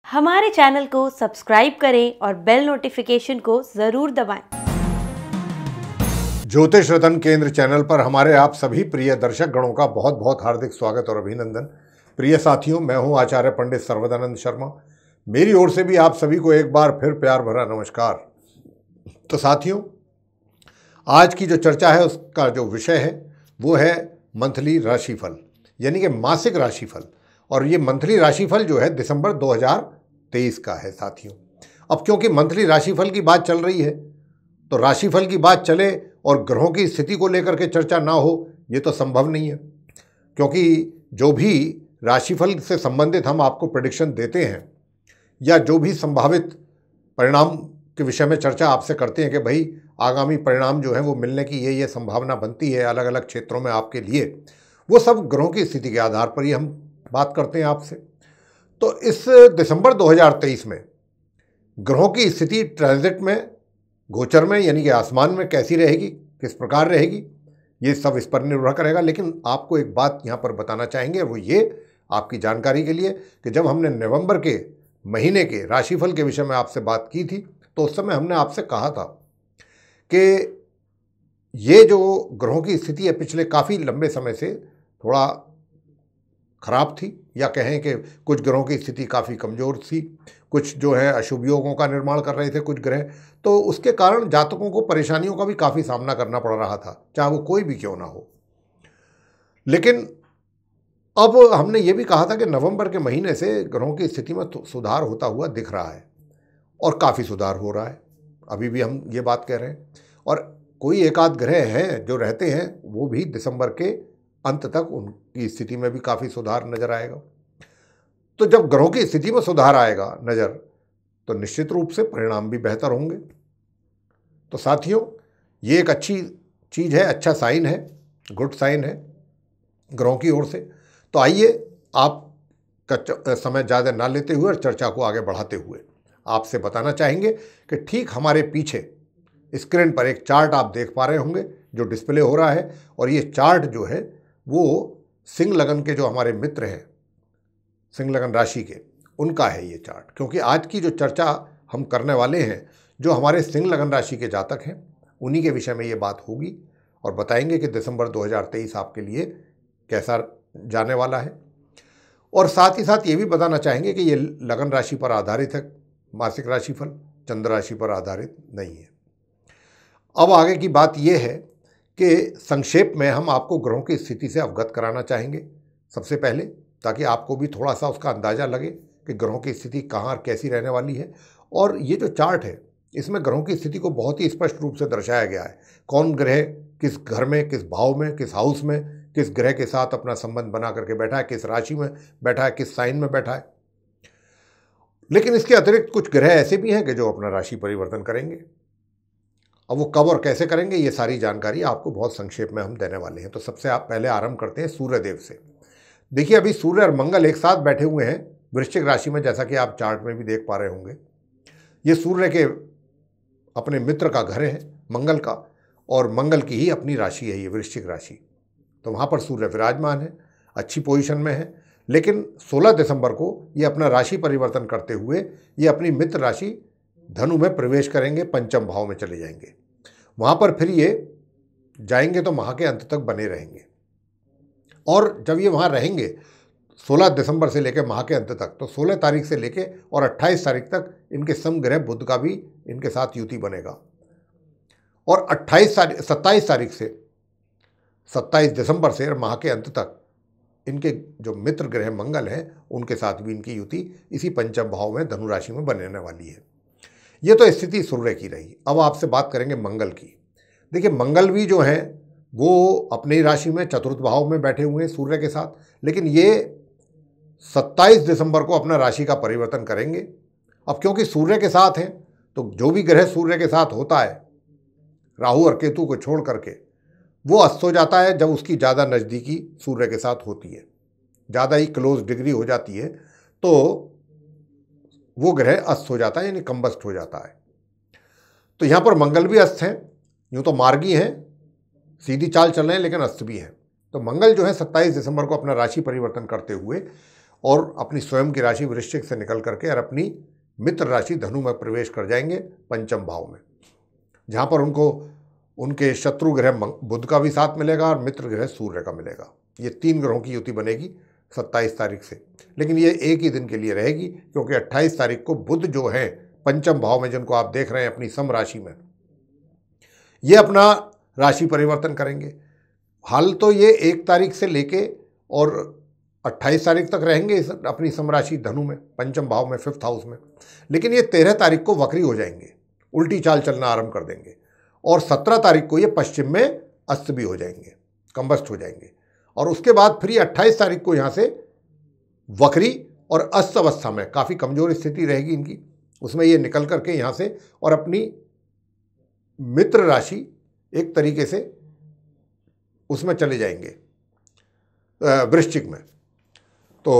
हमारे चैनल को सब्सक्राइब करें और बेल नोटिफिकेशन को जरूर दबाएं। ज्योतिष रतन केंद्र चैनल पर हमारे आप सभी प्रिय दर्शक गणों का बहुत बहुत हार्दिक स्वागत और अभिनंदन। प्रिय साथियों, मैं हूं आचार्य पंडित सर्वदानंद शर्मा। मेरी ओर से भी आप सभी को एक बार फिर प्यार भरा नमस्कार। तो साथियों, आज की जो चर्चा है उसका जो विषय है वो है मंथली राशिफल, यानी कि मासिक राशिफल। और ये मंथली राशिफल जो है दिसंबर 2023 का है साथियों। अब क्योंकि मंथली राशिफल की बात चल रही है तो राशिफल की बात चले और ग्रहों की स्थिति को लेकर के चर्चा ना हो, ये तो संभव नहीं है। क्योंकि जो भी राशिफल से संबंधित हम आपको प्रेडिक्शन देते हैं या जो भी संभावित परिणाम के विषय में चर्चा आपसे करते हैं कि भाई आगामी परिणाम जो है वो मिलने की ये संभावना बनती है अलग अलग क्षेत्रों में आपके लिए, वो सब ग्रहों की स्थिति के आधार पर ही हम बात करते हैं आपसे। तो इस दिसंबर 2023 में ग्रहों की स्थिति ट्रांजिट में, गोचर में, यानी कि आसमान में कैसी रहेगी, किस प्रकार रहेगी, ये सब इस पर निर्भर करेगा। लेकिन आपको एक बात यहाँ पर बताना चाहेंगे, वो ये आपकी जानकारी के लिए कि जब हमने नवंबर के महीने के राशिफल के विषय में आपसे बात की थी तो उस समय हमने आपसे कहा था कि ये जो ग्रहों की स्थिति है पिछले काफ़ी लंबे समय से थोड़ा खराब थी, या कहें कि कुछ ग्रहों की स्थिति काफ़ी कमज़ोर थी, कुछ जो है अशुभ योगों का निर्माण कर रहे थे कुछ ग्रह, तो उसके कारण जातकों को परेशानियों का भी काफ़ी सामना करना पड़ रहा था, चाहे वो कोई भी क्यों ना हो। लेकिन अब हमने ये भी कहा था कि नवंबर के महीने से ग्रहों की स्थिति में सुधार होता हुआ दिख रहा है और काफ़ी सुधार हो रहा है। अभी भी हम ये बात कह रहे हैं और कोई एक आध ग्रह हैं जो रहते हैं वो भी दिसंबर के अंत तक उनकी स्थिति में भी काफ़ी सुधार नजर आएगा। तो जब ग्रहों की स्थिति में सुधार आएगा नज़र, तो निश्चित रूप से परिणाम भी बेहतर होंगे। तो साथियों, ये एक अच्छी चीज़ है, अच्छा साइन है, गुड साइन है ग्रहों की ओर से। तो आइए आपका समय ज़्यादा ना लेते हुए और चर्चा को आगे बढ़ाते हुए आपसे बताना चाहेंगे कि ठीक हमारे पीछे स्क्रीन पर एक चार्ट आप देख पा रहे होंगे जो डिस्प्ले हो रहा है। और ये चार्ट जो है वो सिंह लगन के जो हमारे मित्र हैं, सिंह लगन राशि के, उनका है ये चार्ट। क्योंकि आज की जो चर्चा हम करने वाले हैं जो हमारे सिंह लगन राशि के जातक हैं उन्हीं के विषय में ये बात होगी और बताएंगे कि दिसंबर 2023 आपके लिए कैसा जाने वाला है। और साथ ही साथ ये भी बताना चाहेंगे कि ये लगन राशि पर आधारित है मासिक राशिफल, चंद्र राशि पर आधारित नहीं है। अब आगे की बात यह है कि संक्षेप में हम आपको ग्रहों की स्थिति से अवगत कराना चाहेंगे सबसे पहले, ताकि आपको भी थोड़ा सा उसका अंदाज़ा लगे कि ग्रहों की स्थिति कहाँ और कैसी रहने वाली है। और ये जो चार्ट है इसमें ग्रहों की स्थिति को बहुत ही स्पष्ट रूप से दर्शाया गया है, कौन ग्रह किस घर में, किस भाव में, किस हाउस में, किस ग्रह के साथ अपना संबंध बना करके बैठा है, किस राशि में बैठा है, किस साइन में बैठा है। लेकिन इसके अतिरिक्त कुछ ग्रह ऐसे भी हैं कि जो अपना राशि परिवर्तन करेंगे। अब वो कब और कैसे करेंगे ये सारी जानकारी आपको बहुत संक्षेप में हम देने वाले हैं। तो सबसे आप पहले आरंभ करते हैं सूर्यदेव से। देखिए, अभी सूर्य और मंगल एक साथ बैठे हुए हैं वृश्चिक राशि में, जैसा कि आप चार्ट में भी देख पा रहे होंगे। ये सूर्य के अपने मित्र का घर है मंगल का, और मंगल की ही अपनी राशि है ये वृश्चिक राशि। तो वहाँ पर सूर्य विराजमान है, अच्छी पोजीशन में है। लेकिन 16 दिसंबर को ये अपना राशि परिवर्तन करते हुए ये अपनी मित्र राशि धनु में प्रवेश करेंगे, पंचम भाव में चले जाएंगे। वहाँ पर फिर ये जाएंगे तो माह के अंत तक बने रहेंगे। और जब ये वहाँ रहेंगे 16 दिसंबर से लेकर माह के अंत तक, तो 16 तारीख से लेकर और 28 तारीख तक इनके समग्रह बुध का भी इनके साथ युति बनेगा। और 27 तारीख से 27 दिसंबर से माह के अंत तक इनके जो मित्र ग्रह मंगल हैं उनके साथ भी इनकी युति इसी पंचम भाव में धनु राशि में बनने वाली है। ये तो स्थिति सूर्य की रही। अब आपसे बात करेंगे मंगल की। देखिए, मंगल भी जो हैं वो अपनी राशि में चतुर्थ भाव में बैठे हुए हैं सूर्य के साथ, लेकिन ये 27 दिसंबर को अपना राशि का परिवर्तन करेंगे। अब क्योंकि सूर्य के साथ हैं तो जो भी ग्रह सूर्य के साथ होता है, राहु और केतु को छोड़ करके, वो अस्त हो जाता है जब उसकी ज़्यादा नज़दीकी सूर्य के साथ होती है, ज़्यादा ही क्लोज डिग्री हो जाती है, तो वो ग्रह अस्त हो जाता है, यानी कंबस्ट हो जाता है। तो यहाँ पर मंगल भी अस्त हैं, यूँ तो मार्गी हैं, सीधी चाल चल रहे हैं, लेकिन अस्त भी हैं। तो मंगल जो है 27 दिसंबर को अपना राशि परिवर्तन करते हुए और अपनी स्वयं की राशि वृश्चिक से निकल करके और अपनी मित्र राशि धनु में प्रवेश कर जाएंगे पंचम भाव में, जहाँ पर उनको उनके शत्रु ग्रह बुध का भी साथ मिलेगा और मित्र ग्रह सूर्य का मिलेगा। ये 3 ग्रहों की युति बनेगी 27 तारीख से, लेकिन ये एक ही दिन के लिए रहेगी, क्योंकि 28 तारीख को बुध जो है पंचम भाव में, जिनको आप देख रहे हैं अपनी सम राशि में, ये अपना राशि परिवर्तन करेंगे। हाल तो ये 1 तारीख से लेके और 28 तारीख तक रहेंगे अपनी सम राशि धनु में पंचम भाव में 5th हाउस में, लेकिन ये 13 तारीख को वक्री हो जाएंगे, उल्टी चाल चलना आरंभ कर देंगे, और 17 तारीख को ये पश्चिम में अस्त भी हो जाएंगे, कंबस्ट हो जाएंगे, और उसके बाद फिर 28 तारीख को यहाँ से वक्री और अस्त अवस्था में, काफ़ी कमजोर स्थिति रहेगी इनकी, उसमें ये निकल करके यहाँ से और अपनी मित्र राशि एक तरीके से उसमें चले जाएंगे वृश्चिक में। तो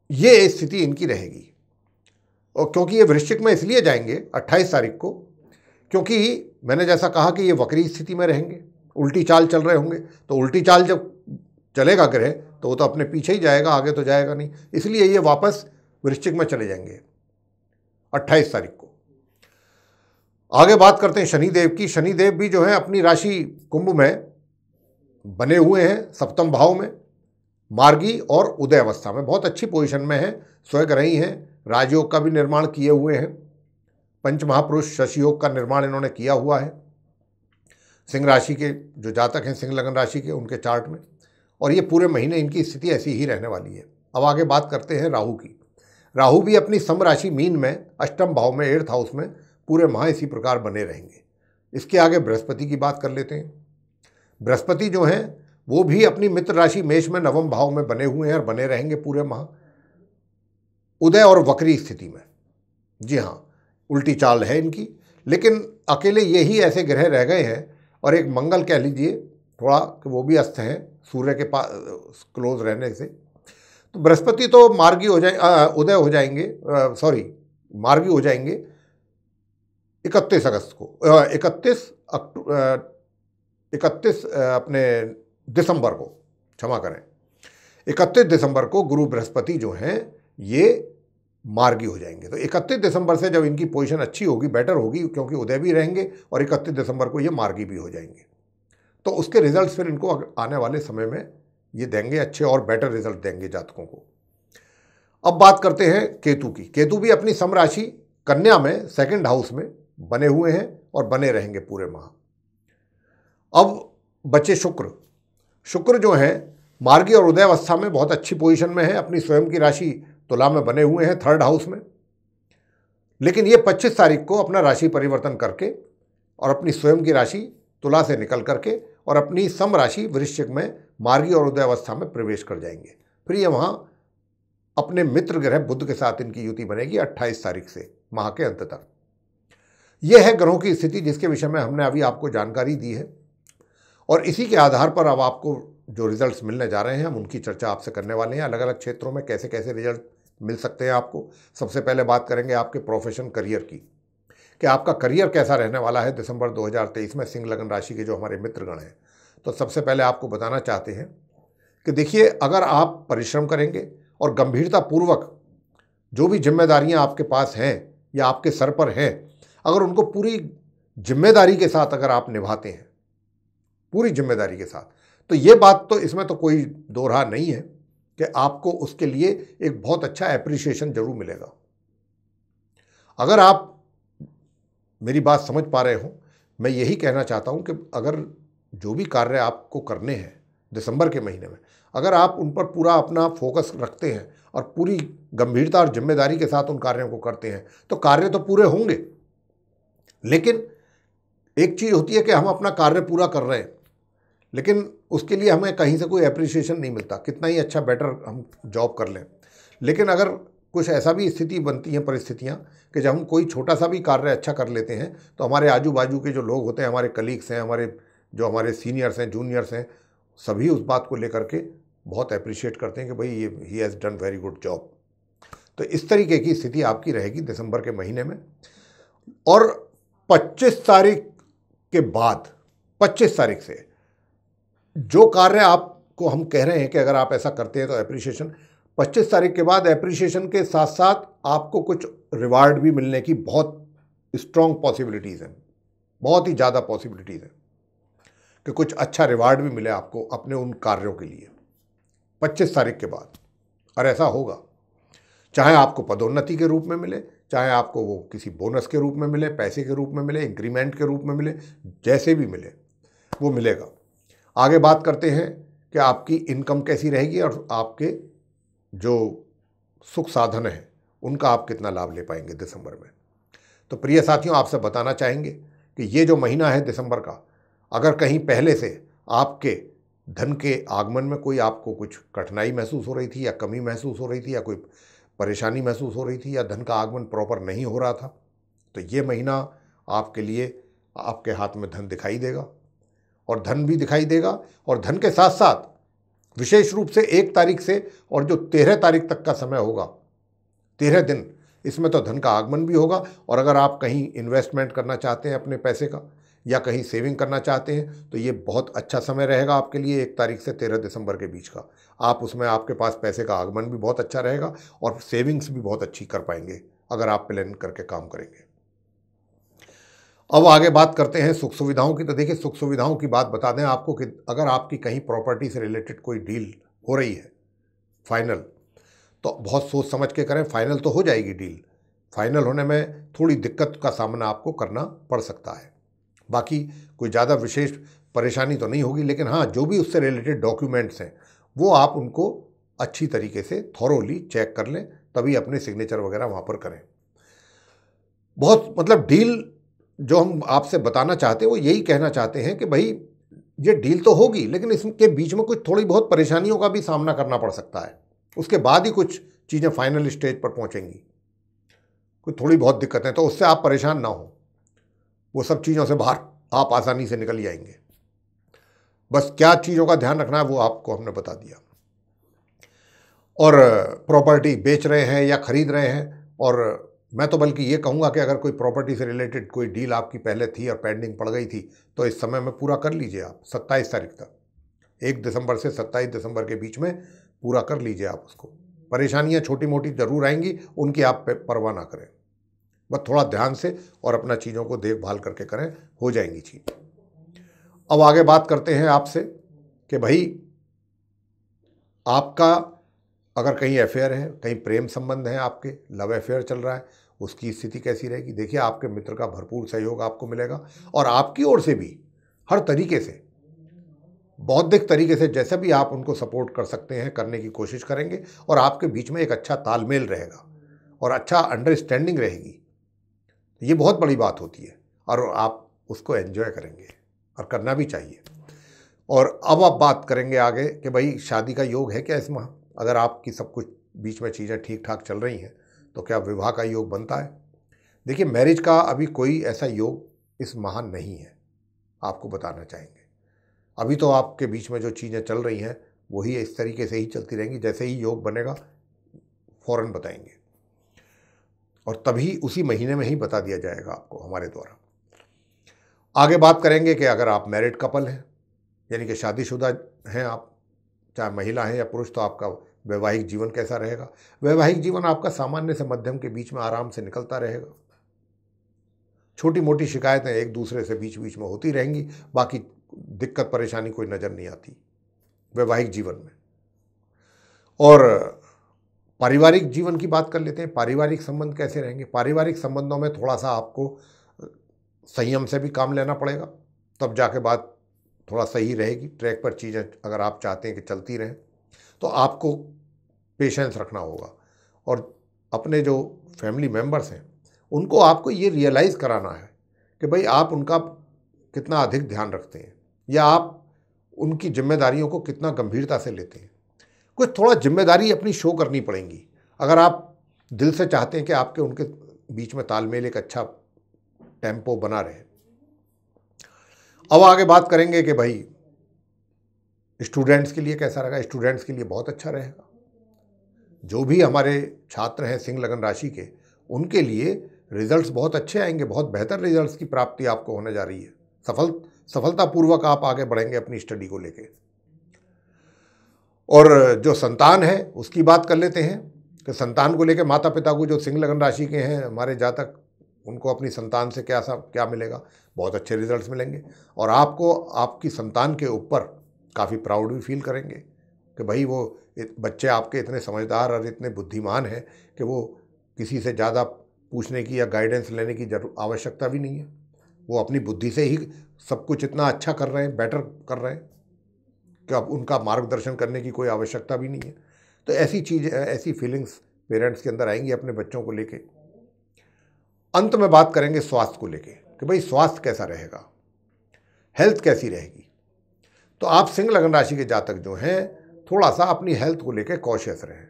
ये स्थिति इनकी रहेगी, और क्योंकि ये वृश्चिक में इसलिए जाएंगे 28 तारीख को, क्योंकि मैंने जैसा कहा कि ये वक्री स्थिति में रहेंगे, उल्टी चाल चल रहे होंगे, तो उल्टी चाल जब चलेगा ग्रह तो वो तो अपने पीछे ही जाएगा, आगे तो जाएगा नहीं, इसलिए ये वापस वृश्चिक में चले जाएंगे 28 तारीख को। आगे बात करते हैं शनिदेव की। शनिदेव भी जो है अपनी राशि कुंभ में बने हुए हैं, सप्तम भाव में, मार्गी और उदय अवस्था में, बहुत अच्छी पोजीशन में है, स्वग्रही हैं, राजयोग का भी निर्माण किए हुए हैं, पंच महापुरुष शशि योग का निर्माण इन्होंने किया हुआ है सिंह राशि के जो जातक हैं, सिंह लगन राशि के, उनके चार्ट में, और ये पूरे महीने इनकी स्थिति ऐसी ही रहने वाली है। अब आगे बात करते हैं राहु की। राहु भी अपनी सम राशि मीन में अष्टम भाव में 8th हाउस में पूरे माह इसी प्रकार बने रहेंगे। इसके आगे बृहस्पति की बात कर लेते हैं। बृहस्पति जो हैं वो भी अपनी मित्र राशि मेष में नवम भाव में बने हुए हैं और बने रहेंगे पूरे माह, उदय और वक्री स्थिति में। जी हाँ, उल्टी चाल है इनकी, लेकिन अकेले यही ऐसे ग्रह रह गए हैं, और एक मंगल कह लीजिए थोड़ा कि वो भी अस्त हैं सूर्य के पास क्लोज रहने से। तो बृहस्पति तो मार्गी हो जाए उदय हो जाएंगे, मार्गी हो जाएंगे 31 अगस्त को, 31 अपने दिसंबर को, क्षमा करें, 31 दिसंबर को गुरु बृहस्पति जो हैं ये मार्गी हो जाएंगे। तो 31 दिसंबर से जब इनकी पोजीशन अच्छी होगी, बेटर होगी, क्योंकि उदय भी रहेंगे और 31 दिसंबर को ये मार्गी भी हो जाएंगे, तो उसके रिजल्ट्स फिर इनको आने वाले समय में ये देंगे, अच्छे और बेटर रिजल्ट देंगे जातकों को। अब बात करते हैं केतु की। केतु भी अपनी सम राशि कन्या में 2nd हाउस में बने हुए हैं और बने रहेंगे पूरे माह। अब बचे शुक्र। शुक्र जो है मार्गी और उदय अवस्था में बहुत अच्छी पोजीशन में है, अपनी स्वयं की राशि तुला में बने हुए हैं 3rd हाउस में, लेकिन ये 25 तारीख को अपना राशि परिवर्तन करके और अपनी स्वयं की राशि तुला से निकल करके और अपनी सम राशि वृश्चिक में मार्गी और उदय अवस्था में प्रवेश कर जाएंगे। फिर ये वहाँ अपने मित्र ग्रह बुध के साथ इनकी युति बनेगी 28 तारीख से माह के अंत तक। यह है ग्रहों की स्थिति जिसके विषय में हमने अभी आपको जानकारी दी है, और इसी के आधार पर अब आपको जो रिजल्ट्स मिलने जा रहे हैं हम उनकी चर्चा आपसे करने वाले हैं। अलग अलग क्षेत्रों में कैसे कैसे रिजल्ट मिल सकते हैं आपको। सबसे पहले बात करेंगे आपके प्रोफेशन करियर की, कि आपका करियर कैसा रहने वाला है दिसंबर 2023 में सिंह लगन राशि के जो हमारे मित्रगण हैं। तो सबसे पहले आपको बताना चाहते हैं कि देखिए, अगर आप परिश्रम करेंगे और गंभीरतापूर्वक जो भी जिम्मेदारियां आपके पास हैं या आपके सर पर हैं, अगर उनको पूरी जिम्मेदारी के साथ अगर आप निभाते हैं, पूरी जिम्मेदारी के साथ, तो ये बात तो इसमें तो कोई दो राह नहीं है कि आपको उसके लिए एक बहुत अच्छा एप्रिसिएशन जरूर मिलेगा। अगर आप मेरी बात समझ पा रहे हो, मैं यही कहना चाहता हूं कि अगर जो भी कार्य आपको करने हैं दिसंबर के महीने में, अगर आप उन पर पूरा अपना फोकस रखते हैं और पूरी गंभीरता और जिम्मेदारी के साथ उन कार्यों को करते हैं, तो कार्य तो पूरे होंगे। लेकिन एक चीज़ होती है कि हम अपना कार्य पूरा कर रहे हैं, लेकिन उसके लिए हमें कहीं से कोई एप्रिसिएशन नहीं मिलता, कितना ही अच्छा बेटर हम जॉब कर लें। लेकिन अगर कुछ ऐसा भी स्थिति बनती हैं, परिस्थितियां, कि जब हम कोई छोटा सा भी कार्य अच्छा कर लेते हैं तो हमारे आजू बाजू के जो लोग होते हैं, हमारे कलीग्स हैं, हमारे सीनियर्स हैं, जूनियर्स हैं, सभी उस बात को लेकर के बहुत अप्रिशिएट करते हैं कि भाई ये he has done very good job. तो इस तरीके की स्थिति आपकी रहेगी दिसंबर के महीने में। और 25 तारीख के बाद, 25 तारीख से जो कार्य आपको को हम कह रहे हैं कि अगर आप ऐसा करते हैं तो एप्रिसिएशन 25 तारीख के बाद एप्रिसिएशन के साथ साथ आपको कुछ रिवार्ड भी मिलने की बहुत स्ट्रॉन्ग पॉसिबिलिटीज़ हैं, बहुत ही ज़्यादा पॉसिबिलिटीज़ हैं कि कुछ अच्छा रिवार्ड भी मिले आपको अपने उन कार्यों के लिए 25 तारीख के बाद। और ऐसा होगा, चाहे आपको पदोन्नति के रूप में मिले, चाहे आपको वो किसी बोनस के रूप में मिले, पैसे के रूप में मिले, इंक्रीमेंट के रूप में मिले, जैसे भी मिले वो मिलेगा। आगे बात करते हैं कि आपकी इनकम कैसी रहेगी और आपके जो सुख साधन हैं उनका आप कितना लाभ ले पाएंगे दिसंबर में। तो प्रिय साथियों, आपसे बताना चाहेंगे कि ये जो महीना है दिसंबर का, अगर कहीं पहले से आपके धन के आगमन में कोई आपको कुछ कठिनाई महसूस हो रही थी या कमी महसूस हो रही थी या कोई परेशानी महसूस हो रही थी या धन का आगमन प्रॉपर नहीं हो रहा था, तो ये महीना आपके लिए आपके हाथ में धन दिखाई देगा। और धन भी दिखाई देगा और धन के साथ साथ विशेष रूप से 1 तारीख से और जो 13 तारीख तक का समय होगा, 13 दिन, इसमें तो धन का आगमन भी होगा। और अगर आप कहीं इन्वेस्टमेंट करना चाहते हैं अपने पैसे का या कहीं सेविंग करना चाहते हैं तो ये बहुत अच्छा समय रहेगा आपके लिए 1 तारीख से 13 दिसंबर के बीच का। आप उसमें आपके पास पैसे का आगमन भी बहुत अच्छा रहेगा और सेविंग्स भी बहुत अच्छी कर पाएंगे अगर आप प्लान करके काम करेंगे। अब आगे बात करते हैं सुख सुविधाओं की। तो देखिए, सुख सुविधाओं की बात बता दें आपको कि अगर आपकी कहीं प्रॉपर्टी से रिलेटेड कोई डील हो रही है फाइनल, तो बहुत सोच समझ के करें। फाइनल तो हो जाएगी डील, फाइनल होने में थोड़ी दिक्कत का सामना आपको करना पड़ सकता है, बाकी कोई ज़्यादा विशेष परेशानी तो नहीं होगी। लेकिन हाँ, जो भी उससे रिलेटेड डॉक्यूमेंट्स हैं वो आप उनको अच्छी तरीके से थॉरोली चेक कर लें, तभी अपने सिग्नेचर वगैरह वहाँ पर करें। बहुत मतलब डील जो हम आपसे बताना चाहते हैं वो यही कहना चाहते हैं कि भाई ये डील तो होगी, लेकिन इसके बीच में कुछ थोड़ी बहुत परेशानियों का भी सामना करना पड़ सकता है। उसके बाद ही कुछ चीज़ें फाइनल स्टेज पर पहुँचेंगी, कुछ थोड़ी बहुत दिक्कतें, तो उससे आप परेशान ना हो, वो सब चीज़ों से बाहर आप आसानी से निकल जाएंगे। बस क्या चीज़ों का ध्यान रखना है वो आपको हमने बता दिया। और प्रॉपर्टी बेच रहे हैं या खरीद रहे हैं, और मैं तो बल्कि ये कहूँगा कि अगर कोई प्रॉपर्टी से रिलेटेड कोई डील आपकी पहले थी और पेंडिंग पड़ गई थी तो इस समय में पूरा कर लीजिए आप 27 तारीख तक, 1 दिसंबर से 27 दिसंबर के बीच में पूरा कर लीजिए आप उसको। परेशानियाँ छोटी मोटी ज़रूर आएंगी, उनकी आप परवाह ना करें, बस थोड़ा ध्यान से और अपना चीज़ों को देखभाल करके करें, हो जाएंगी चीज़। अब आगे बात करते हैं आपसे कि भाई आपका अगर कहीं अफेयर है, कहीं प्रेम संबंध है, आपके लव अफेयर चल रहा है, उसकी स्थिति कैसी रहेगी। देखिए, आपके मित्र का भरपूर सहयोग आपको मिलेगा और आपकी ओर से भी हर तरीके से, बौद्धिक तरीके से जैसा भी आप उनको सपोर्ट कर सकते हैं करने की कोशिश करेंगे और आपके बीच में एक अच्छा तालमेल रहेगा और अच्छा अंडरस्टैंडिंग रहेगी। ये बहुत बड़ी बात होती है और आप उसको एंजॉय करेंगे और करना भी चाहिए। और अब आप बात करेंगे आगे कि भाई शादी का योग है क्या इस माह। अगर आपकी सब कुछ बीच में चीज़ें ठीक ठाक चल रही हैं तो क्या विवाह का योग बनता है। देखिए, मैरिज का अभी कोई ऐसा योग इस माह नहीं है, आपको बताना चाहेंगे। अभी तो आपके बीच में जो चीज़ें चल रही हैं वही इस तरीके से ही चलती रहेंगी, जैसे ही योग बनेगा फ़ौरन बताएंगे और तभी उसी महीने में ही बता दिया जाएगा आपको हमारे द्वारा। आगे बात करेंगे कि अगर आप मैरिड कपल हैं, यानी कि शादीशुदा हैं आप, चाहे महिला हैं या पुरुष, तो आपका वैवाहिक जीवन कैसा रहेगा। वैवाहिक जीवन आपका सामान्य से मध्यम के बीच में आराम से निकलता रहेगा। छोटी मोटी शिकायतें एक दूसरे से बीच बीच में होती रहेंगी, बाकी दिक्कत परेशानी कोई नज़र नहीं आती वैवाहिक जीवन में। और पारिवारिक जीवन की बात कर लेते हैं। पारिवारिक संबंध कैसे रहेंगे। पारिवारिक संबंधों में थोड़ा सा आपको संयम से भी काम लेना पड़ेगा, तब जाके बात थोड़ा सही रहेगी। ट्रैक पर चीज़ें अगर आप चाहते हैं कि चलती रहें तो आपको पेशेंस रखना होगा और अपने जो फैमिली मेम्बर्स हैं उनको आपको ये रियलाइज़ कराना है कि भाई आप उनका कितना अधिक ध्यान रखते हैं या आप उनकी जिम्मेदारियों को कितना गंभीरता से लेते हैं। कुछ थोड़ा जिम्मेदारी अपनी शो करनी पड़ेंगी अगर आप दिल से चाहते हैं कि आपके उनके बीच में तालमेल एक अच्छा टेम्पो बना रहे। अब आगे बात करेंगे कि भाई स्टूडेंट्स के लिए कैसा रहेगा। स्टूडेंट्स के लिए बहुत अच्छा रहेगा। जो भी हमारे छात्र हैं सिंह लगन राशि के, उनके लिए रिजल्ट्स बहुत अच्छे आएंगे, बहुत बेहतर रिजल्ट्स की प्राप्ति आपको होने जा रही है। सफलतापूर्वक आप आगे बढ़ेंगे अपनी स्टडी को लेके। और जो संतान है उसकी बात कर लेते हैं कि संतान को लेकर माता पिता को, जो सिंह लगन राशि के हैं हमारे जातक, उनको अपनी संतान से क्या मिलेगा, बहुत अच्छे रिजल्ट्स मिलेंगे। और आपको आपकी संतान के ऊपर काफ़ी प्राउड भी फील करेंगे कि भाई वो बच्चे आपके इतने समझदार और इतने बुद्धिमान हैं कि वो किसी से ज़्यादा पूछने की या गाइडेंस लेने की आवश्यकता भी नहीं है। वो अपनी बुद्धि से ही सब कुछ इतना अच्छा कर रहे हैं, बेटर कर रहे हैं कि अब उनका मार्गदर्शन करने की कोई आवश्यकता भी नहीं है। तो ऐसी चीज़, ऐसी फीलिंग्स पेरेंट्स के अंदर आएंगी अपने बच्चों को लेके। अंत में बात करेंगे स्वास्थ्य को लेके कि भाई स्वास्थ्य कैसा रहेगा, हेल्थ कैसी रहेगी। तो आप सिंह लगन राशि के जातक जो हैं थोड़ा सा अपनी हेल्थ को लेकर कॉशियस रहें।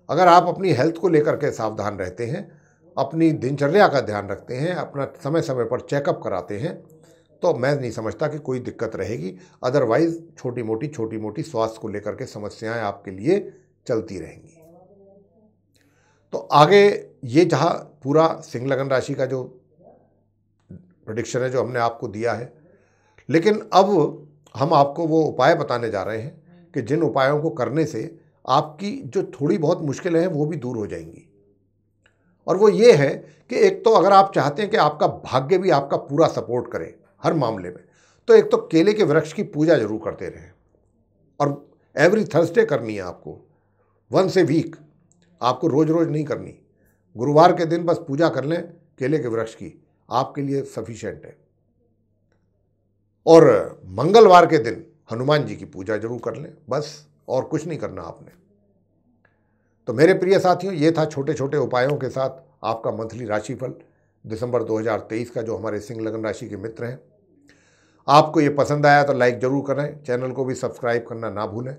अगर आप अपनी हेल्थ को लेकर के सावधान रहते हैं, अपनी दिनचर्या का ध्यान रखते हैं, अपना समय समय पर चेकअप कराते हैं, तो मैं नहीं समझता कि कोई दिक्कत रहेगी। अदरवाइज छोटी मोटी स्वास्थ्य को लेकर के समस्याएं आपके लिए चलती रहेंगी। तो आगे ये जहाँ पूरा सिंह लगन राशि का जो प्रेडिक्शन है जो हमने आपको दिया है, लेकिन अब हम आपको वो उपाय बताने जा रहे हैं कि जिन उपायों को करने से आपकी जो थोड़ी बहुत मुश्किलें हैं वो भी दूर हो जाएंगी। और वो ये है कि एक तो अगर आप चाहते हैं कि आपका भाग्य भी आपका पूरा सपोर्ट करे हर मामले में, तो एक तो केले के वृक्ष की पूजा जरूर करते रहें। और एवरी थर्सडे करनी है आपको, वंस ए वीक, आपको रोज रोज नहीं करनी। गुरुवार के दिन बस पूजा कर लें केले के वृक्ष की, आपके लिए सफिशिएंट है। और मंगलवार के दिन हनुमान जी की पूजा जरूर कर लें, बस, और कुछ नहीं करना आपने। तो मेरे प्रिय साथियों, ये था छोटे छोटे उपायों के साथ आपका मंथली राशिफल दिसंबर 2023 का, जो हमारे सिंह लगन राशि के मित्र हैं। आपको ये पसंद आया तो लाइक जरूर करें, चैनल को भी सब्सक्राइब करना ना भूलें।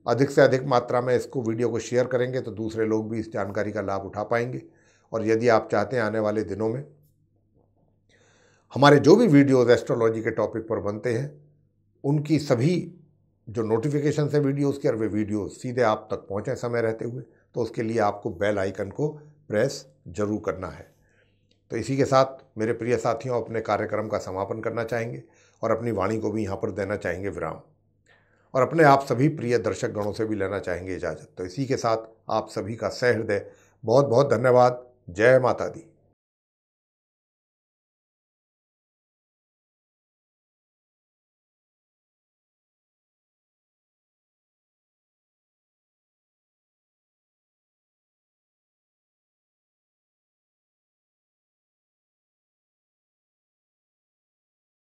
अधिक से अधिक मात्रा में इसको वीडियो को शेयर करेंगे तो दूसरे लोग भी इस जानकारी का लाभ उठा पाएंगे। और यदि आप चाहते हैं आने वाले दिनों में हमारे जो भी वीडियोस एस्ट्रोलॉजी के टॉपिक पर बनते हैं, उनकी सभी जो नोटिफिकेशन है वीडियोस के, और वे वीडियोस सीधे आप तक पहुंचे समय रहते हुए, तो उसके लिए आपको बेल आइकन को प्रेस जरूर करना है। तो इसी के साथ मेरे प्रिय साथियों, अपने कार्यक्रम का समापन करना चाहेंगे और अपनी वाणी को भी यहाँ पर देना चाहेंगे विराम, और अपने आप सभी प्रिय दर्शक गणों से भी लेना चाहेंगे इजाज़त। तो इसी के साथ आप सभी का सहृदय बहुत बहुत धन्यवाद। जय माता दी।